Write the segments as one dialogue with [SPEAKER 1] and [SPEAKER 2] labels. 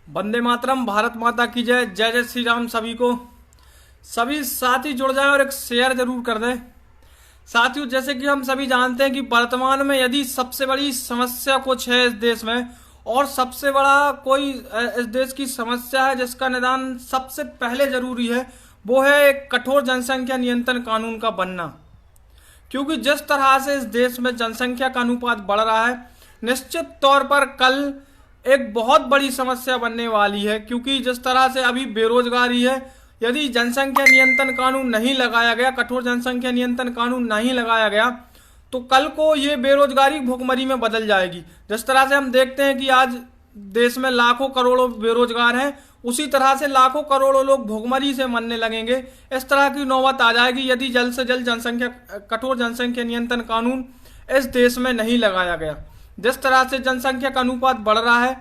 [SPEAKER 1] वंदे मातरम। भारत माता की जय। जय जय श्री राम। सभी साथी जुड़ जाएं और एक शेयर जरूर कर दें। साथियों, जैसे कि हम सभी जानते हैं कि वर्तमान में यदि सबसे बड़ी समस्या कुछ है इस देश में, और सबसे बड़ा कोई इस देश की समस्या है जिसका निदान सबसे पहले जरूरी है, वो है एक कठोर जनसंख्या नियंत्रण कानून का बनना। क्योंकि जिस तरह से इस देश में जनसंख्या का अनुपात बढ़ रहा है, निश्चित तौर पर कल एक बहुत बड़ी समस्या बनने वाली है। क्योंकि जिस तरह से अभी बेरोजगारी है, यदि जनसंख्या नियंत्रण कानून नहीं लगाया गया, कठोर जनसंख्या नियंत्रण कानून नहीं लगाया गया, तो कल को ये बेरोजगारी भुखमरी में बदल जाएगी। जिस तरह से हम देखते हैं कि आज देश में लाखों करोड़ों बेरोजगार हैं, उसी तरह से लाखों करोड़ों लोग भुखमरी से मरने लगेंगे। इस तरह की नौबत आ जाएगी यदि जल्द से जल्द कठोर जनसंख्या नियंत्रण कानून इस देश में नहीं लगाया गया। जिस तरह से जनसंख्या का अनुपात बढ़ रहा है,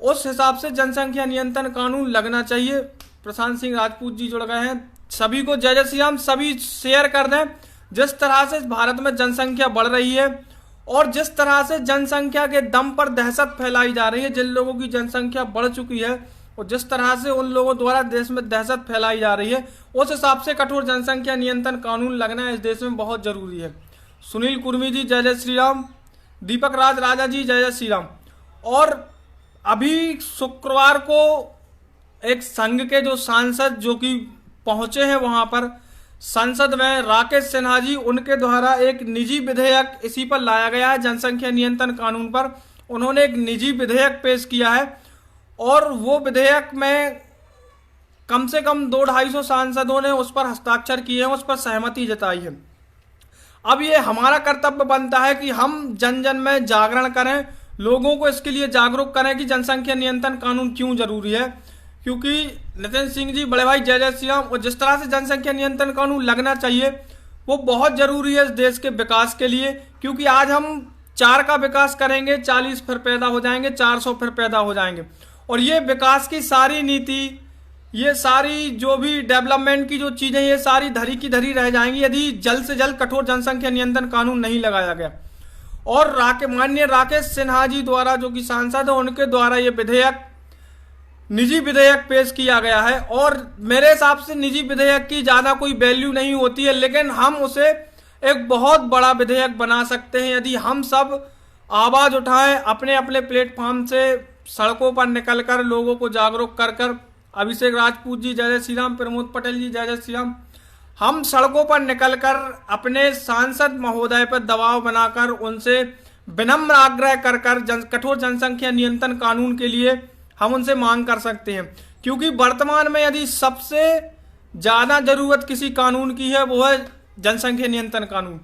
[SPEAKER 1] उस हिसाब से जनसंख्या नियंत्रण कानून लगना चाहिए। प्रशांत सिंह राजपूत जी जुड़ गए हैं। सभी को जय जय श्री राम। सभी शेयर कर दें। जिस तरह से भारत में जनसंख्या बढ़ रही है और जिस तरह से जनसंख्या के दम पर दहशत फैलाई जा रही है, जिन लोगों की जनसंख्या बढ़ चुकी है और जिस तरह से उन लोगों द्वारा देश में दहशत फैलाई जा रही है, उस हिसाब से कठोर जनसंख्या नियंत्रण कानून लगना इस देश में बहुत जरूरी है। सुनील कुर्मी जी जय जय श्री राम। दीपक राज राजा जी जय जय श्री राम। और अभी शुक्रवार को एक संघ के जो सांसद जो कि पहुंचे हैं वहां पर संसद में, राकेश सिन्हा जी, उनके द्वारा एक निजी विधेयक इसी पर लाया गया है, जनसंख्या नियंत्रण कानून पर। उन्होंने एक निजी विधेयक पेश किया है और वो विधेयक में कम से कम 200-250 सांसदों ने उस पर हस्ताक्षर किए हैं, उस पर सहमति जताई है। अब ये हमारा कर्तव्य बनता है कि हम जन जन में जागरण करें, लोगों को इसके लिए जागरूक करें कि जनसंख्या नियंत्रण कानून क्यों जरूरी है। क्योंकि नितिन सिंह जी बड़े भाई जय जय श्री राम। और जिस तरह से जनसंख्या नियंत्रण कानून लगना चाहिए वो बहुत जरूरी है इस देश के विकास के लिए। क्योंकि आज हम 4 का विकास करेंगे, 40 फिर पैदा हो जाएंगे, 400 फिर पैदा हो जाएंगे। और ये विकास की सारी नीति, ये सारी जो भी डेवलपमेंट की जो चीजें, ये सारी धरी की धरी रह जाएंगी यदि जल्द से जल्द कठोर जनसंख्या नियंत्रण कानून नहीं लगाया गया। और माननीय राकेश सिन्हा जी द्वारा, जो कि सांसद है, उनके द्वारा ये विधेयक, निजी विधेयक पेश किया गया है। और मेरे हिसाब से निजी विधेयक की ज्यादा कोई वैल्यू नहीं होती है, लेकिन हम उसे एक बहुत बड़ा विधेयक बना सकते हैं यदि हम सब आवाज उठाएं, अपने अपने प्लेटफॉर्म से सड़कों पर निकलकर लोगों को जागरूक कर कर। अभिषेक राजपूत जी जय जय श्री राम। प्रमोद पटेल जी जय जय श्री राम। हम सड़कों पर निकलकर अपने सांसद महोदय पर दबाव बनाकर उनसे विनम्र आग्रह कर कठोर जनसंख्या नियंत्रण कानून के लिए हम उनसे मांग कर सकते हैं। क्योंकि वर्तमान में यदि सबसे ज्यादा जरूरत किसी कानून की है वो है जनसंख्या नियंत्रण कानून।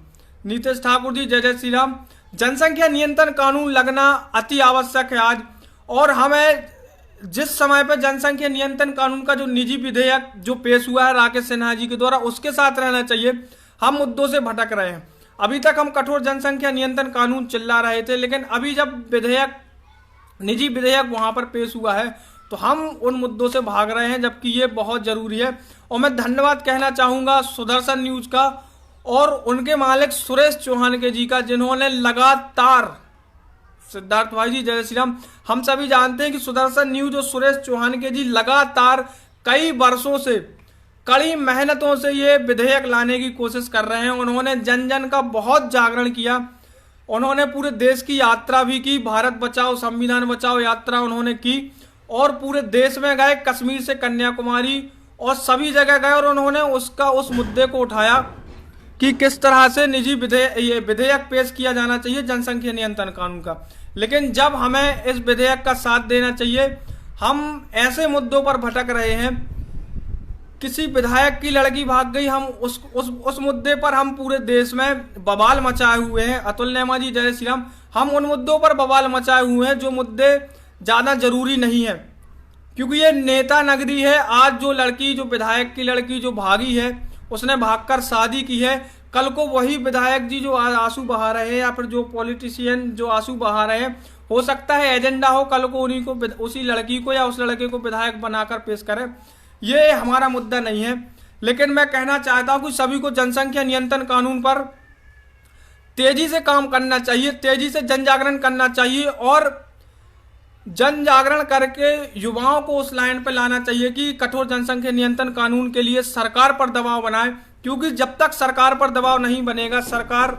[SPEAKER 1] नीतीश ठाकुर जी जय जय श्री राम। जनसंख्या नियंत्रण कानून लगना अति आवश्यक है आज। और हमें जिस समय पर जनसंख्या नियंत्रण कानून का जो निजी विधेयक जो पेश हुआ है राकेश सिन्हा जी के द्वारा, उसके साथ रहना चाहिए। हम मुद्दों से भटक रहे हैं। अभी तक हम कठोर जनसंख्या नियंत्रण कानून चिल्ला रहे थे, लेकिन अभी जब निजी विधेयक वहां पर पेश हुआ है तो हम उन मुद्दों से भाग रहे हैं, जबकि ये बहुत जरूरी है। और मैं धन्यवाद कहना चाहूंगा सुदर्शन न्यूज का और उनके मालिक सुरेश चौहान के जी का, जिन्होंने लगातार, सिद्धार्थ भाई जी जय श्री राम। हम सभी जानते हैं कि सुदर्शन न्यूज और सुरेश चौहान के जी लगातार कई वर्षों से कड़ी मेहनतों से ये विधेयक लाने की कोशिश कर रहे हैं। उन्होंने जन जन का बहुत जागरण किया। उन्होंने पूरे देश की यात्रा भी की, भारत बचाओ संविधान बचाओ यात्रा उन्होंने की और पूरे देश में गए, कश्मीर से कन्याकुमारी और सभी जगह गए और उन्होंने उस मुद्दे को उठाया कि किस तरह से ये विधेयक पेश किया जाना चाहिए जनसंख्या नियंत्रण कानून का। लेकिन जब हमें इस विधेयक का साथ देना चाहिए, हम ऐसे मुद्दों पर भटक रहे हैं। किसी विधायक की लड़की भाग गई, हम उस मुद्दे पर हम पूरे देश में बवाल मचाए हुए हैं। अतुल नेमा जी जय श्री राम। हम उन मुद्दों पर बवाल मचाए हुए हैं जो मुद्दे ज्यादा जरूरी नहीं है। क्योंकि ये नेता नगरी है। आज जो विधायक की लड़की जो भागी है, उसने भागकर शादी की है, कल को वही विधायक जी जो आंसू बहा रहे हैं या फिर जो पॉलिटिशियन जो आंसू बहा रहे हैं, हो सकता है एजेंडा हो कल को उन्हीं को, उसी लड़की को या उस लड़के को विधायक बनाकर पेश करें। ये हमारा मुद्दा नहीं है। लेकिन मैं कहना चाहता हूं कि सभी को जनसंख्या नियंत्रण कानून पर तेजी से काम करना चाहिए, तेजी से जन जागरण करना चाहिए और जन जागरण करके युवाओं को उस लाइन पर लाना चाहिए कि कठोर जनसंख्या नियंत्रण कानून के लिए सरकार पर दबाव बनाए, क्योंकि जब तक सरकार पर दबाव नहीं बनेगा सरकार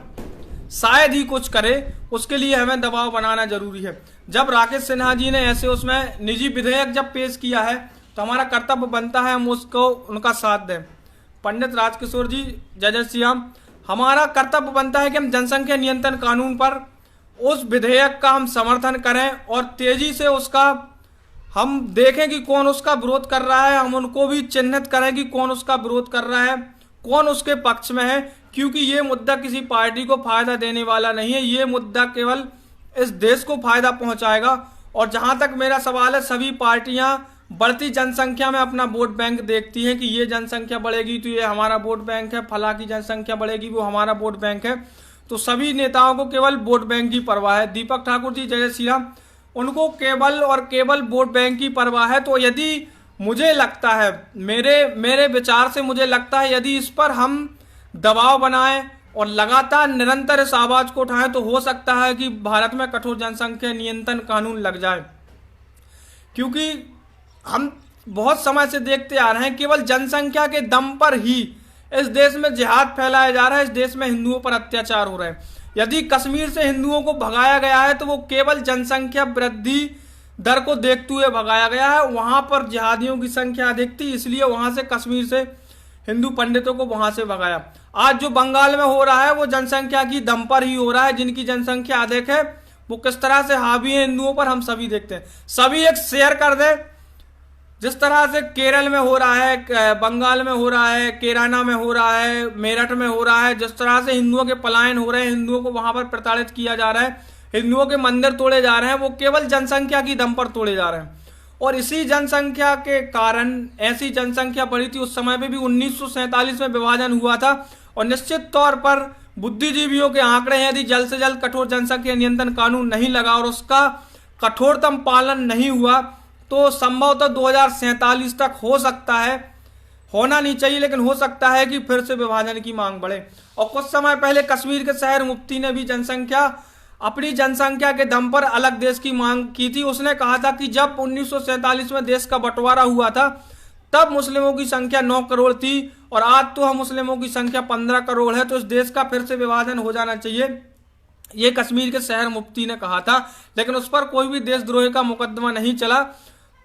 [SPEAKER 1] शायद ही कुछ करे, उसके लिए हमें दबाव बनाना जरूरी है। जब राकेश सिन्हा जी ने ऐसे उसमें निजी विधेयक जब पेश किया है तो हमारा कर्तव्य बनता है हम उसको उनका साथ दें। पंडित राजकिशोर जी, जय जय श्री राम, हमारा कर्तव्य बनता है कि हम जनसंख्या नियंत्रण कानून पर उस विधेयक का हम समर्थन करें और तेजी से उसका हम देखें कि कौन उसका विरोध कर रहा है, हम उनको भी चिन्हित करें कि कौन उसका विरोध कर रहा है, कौन उसके पक्ष में है, क्योंकि ये मुद्दा किसी पार्टी को फायदा देने वाला नहीं है, ये मुद्दा केवल इस देश को फायदा पहुंचाएगा। और जहां तक मेरा सवाल है, सभी पार्टियां बढ़ती जनसंख्या में अपना वोट बैंक देखती हैं कि ये जनसंख्या बढ़ेगी तो ये हमारा वोट बैंक है, फला की जनसंख्या बढ़ेगी वो हमारा वोट बैंक है, तो सभी नेताओं को केवल वोट बैंक की परवाह है। दीपक ठाकुर जी, जय जय श्री राम, उनको केवल और केवल वोट बैंक की परवाह है। तो यदि मुझे लगता है, मेरे विचार से मुझे लगता है, यदि इस पर हम दबाव बनाएं और लगातार निरंतर इस आवाज को उठाएं तो हो सकता है कि भारत में कठोर जनसंख्या नियंत्रण कानून लग जाए। क्योंकि हम बहुत समय से देखते आ रहे हैं केवल जनसंख्या के दम पर ही इस देश में जिहाद फैलाया जा रहा है, इस देश में हिंदुओं पर अत्याचार हो रहा है। यदि कश्मीर से हिंदुओं को भगाया गया है तो वो केवल जनसंख्या वृद्धि दर को देखते हुए भगाया गया है, वहां पर जिहादियों की संख्या अधिक थी, इसलिए वहां से कश्मीर से हिंदू पंडितों को वहां से भगाया। आज जो बंगाल में हो रहा है वो जनसंख्या की दम पर ही हो रहा है, जिनकी जनसंख्या अधिक है वो किस तरह से हावी है हिंदुओं पर हम सभी देखते हैं। सभी एक शेयर कर दे, जिस तरह से केरल में हो रहा है, बंगाल में हो रहा है, केराना में हो रहा है, मेरठ में हो रहा है, जिस तरह से हिंदुओं के पलायन हो रहे हैं, हिंदुओं को वहां पर प्रताड़ित किया जा रहा है, हिंदुओं के मंदिर तोड़े जा रहे हैं, वो केवल जनसंख्या की दम पर तोड़े जा रहे हैं। और इसी जनसंख्या के कारण ऐसी जनसंख्या बढ़ी थी उस समय पे भी 1947 में विभाजन हुआ था। और निश्चित तौर पर बुद्धिजीवियों के आंकड़े हैं, यदि जल्द से जल्द कठोर जनसंख्या नियंत्रण कानून नहीं लगा और उसका कठोरतम पालन नहीं हुआ तो संभवतः 2047 तक हो सकता है, होना नहीं चाहिए लेकिन हो सकता है कि फिर से विभाजन की मांग बढ़े। और कुछ समय पहले कश्मीर के शहर मुफ्ती ने भी अपनी जनसंख्या के दम पर अलग देश की मांग की थी। उसने कहा था कि जब 1947 में देश का बंटवारा हुआ था तब मुस्लिमों की संख्या 9 करोड़ थी और आज तो हम मुस्लिमों की संख्या 15 करोड़ है, तो इस देश का फिर से विभाजन हो जाना चाहिए, ये कश्मीर के शहर मुफ्ती ने कहा था। लेकिन उस पर कोई भी देशद्रोही का मुकदमा नहीं चला।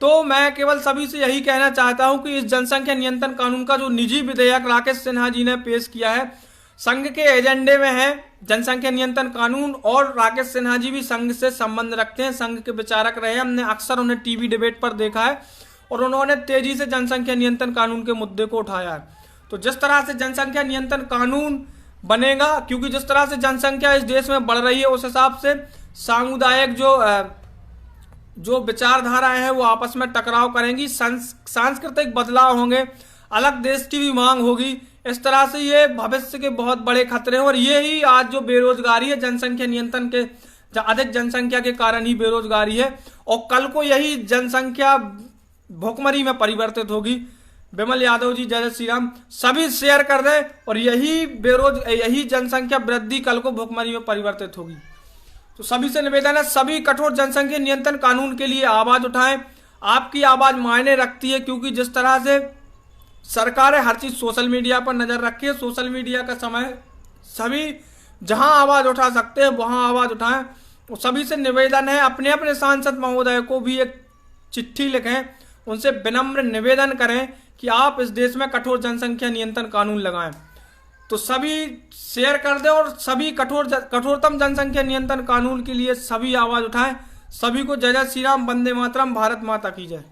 [SPEAKER 1] तो मैं केवल सभी से यही कहना चाहता हूं कि इस जनसंख्या नियंत्रण कानून का जो निजी विधेयक राकेश सिन्हा जी ने पेश किया है, संघ के एजेंडे में है जनसंख्या नियंत्रण कानून, और राकेश सिन्हा जी भी संघ से संबंध रखते हैं, संघ के विचारक रहे हैं, हमने अक्सर उन्हें टीवी डिबेट पर देखा है और उन्होंने तेजी से जनसंख्या नियंत्रण कानून के मुद्दे को उठाया है। तो जिस तरह से जनसंख्या नियंत्रण कानून बनेगा, क्योंकि जिस तरह से जनसंख्या इस देश में बढ़ रही है उस हिसाब से सामुदायिक जो विचारधाराएं हैं वो आपस में टकराव करेंगी, सांस्कृतिक बदलाव होंगे, अलग देश की भी मांग होगी। इस तरह से ये भविष्य के बहुत बड़े खतरे हैं और ये ही आज जो बेरोजगारी है जनसंख्या नियंत्रण के अधिक जनसंख्या के कारण ही बेरोजगारी है, और कल को यही जनसंख्या भुखमरी में परिवर्तित होगी। विमल यादव जी, जय जय श्री राम, सभी शेयर कर दें और यही जनसंख्या वृद्धि कल को भुखमरी में परिवर्तित होगी। तो सभी से निवेदन है, सभी कठोर जनसंख्या नियंत्रण कानून के लिए आवाज उठाएं। आपकी आवाज मायने रखती है, क्योंकि जिस तरह से सरकार हर चीज सोशल मीडिया पर नजर रखी है, सोशल मीडिया का समय, सभी जहां आवाज उठा सकते हैं वहां आवाज उठाएं। तो सभी से निवेदन है, अपने अपने सांसद महोदय को भी एक चिट्ठी लिखें, उनसे विनम्र निवेदन करें कि आप इस देश में कठोर जनसंख्या नियंत्रण कानून लगाएं। तो सभी शेयर कर दें और सभी कठोरतम जनसंख्या नियंत्रण कानून के लिए सभी आवाज उठाएं। सभी को जय जय श्री राम, वंदे मातरम, भारत माता की जय।